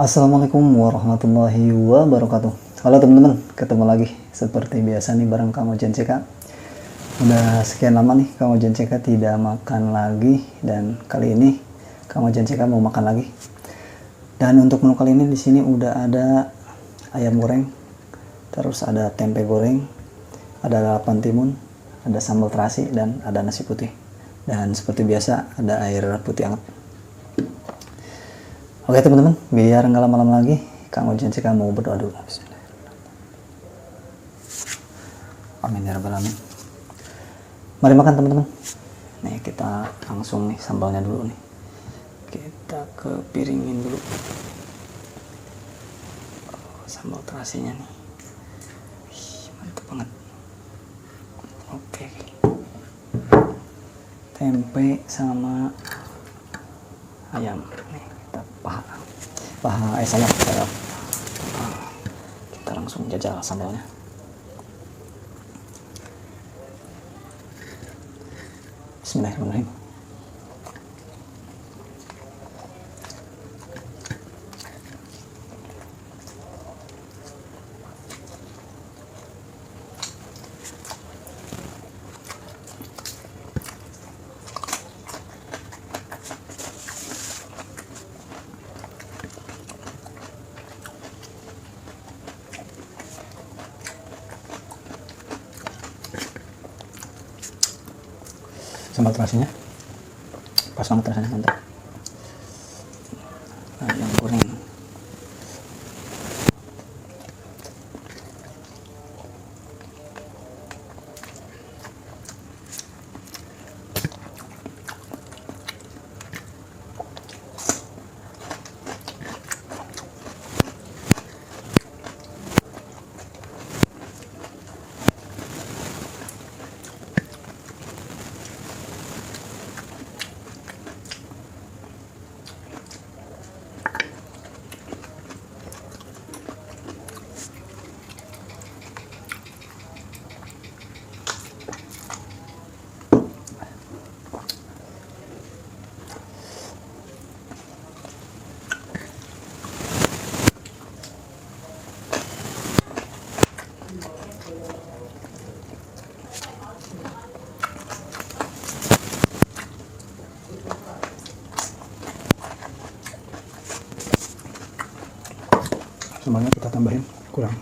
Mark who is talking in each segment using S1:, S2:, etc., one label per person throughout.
S1: Assalamualaikum warahmatullahi wabarakatuh. Halo teman-teman, ketemu lagi seperti biasa nih bareng Kang Ojan CK. Udah sekian lama nih Kang Ojan CK tidak makan lagi, dan kali ini Kang Ojan CK mau makan lagi. Dan untuk menu kali ini di sini udah ada ayam goreng, terus ada tempe goreng, ada lalapan timun, ada sambal terasi, dan ada nasi putih. Dan seperti biasa ada air putih hangat. Oke teman-teman, biar nggak lama-lama lagi, Kang Ojan CK mau berdoa dulu. Amin ya rabbal alamin. Mari makan teman-teman. Nih kita langsung nih sambalnya dulu nih. Kita ke piringin dulu. Sambal terasinya nih. Mantap banget. Oke. Tempe sama ayam. Nih kita paha ayam. Kita langsung jajal sambalnya. Bismillahirrahmanirrahim. Sambal terasinya pas banget, rasanya mantap. Ayam goreng. Semuanya kita tambahin kurang.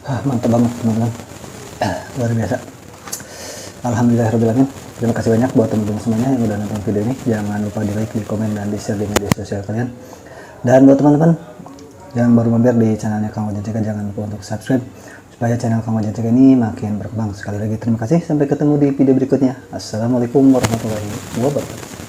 S1: Mantap banget teman-teman, luar biasa. Alhamdulillahirobbilalamin. Terima kasih banyak buat teman-teman semuanya yang udah nonton video ini. Jangan lupa di like, di komen, dan di share di media sosial kalian. Dan buat teman-teman yang baru mampir di channelnya Kang Ojan CK, jangan lupa untuk subscribe supaya channel Kang Ojan CK ini makin berkembang. Sekali lagi terima kasih, sampai ketemu di video berikutnya. Assalamualaikum warahmatullahi wabarakatuh.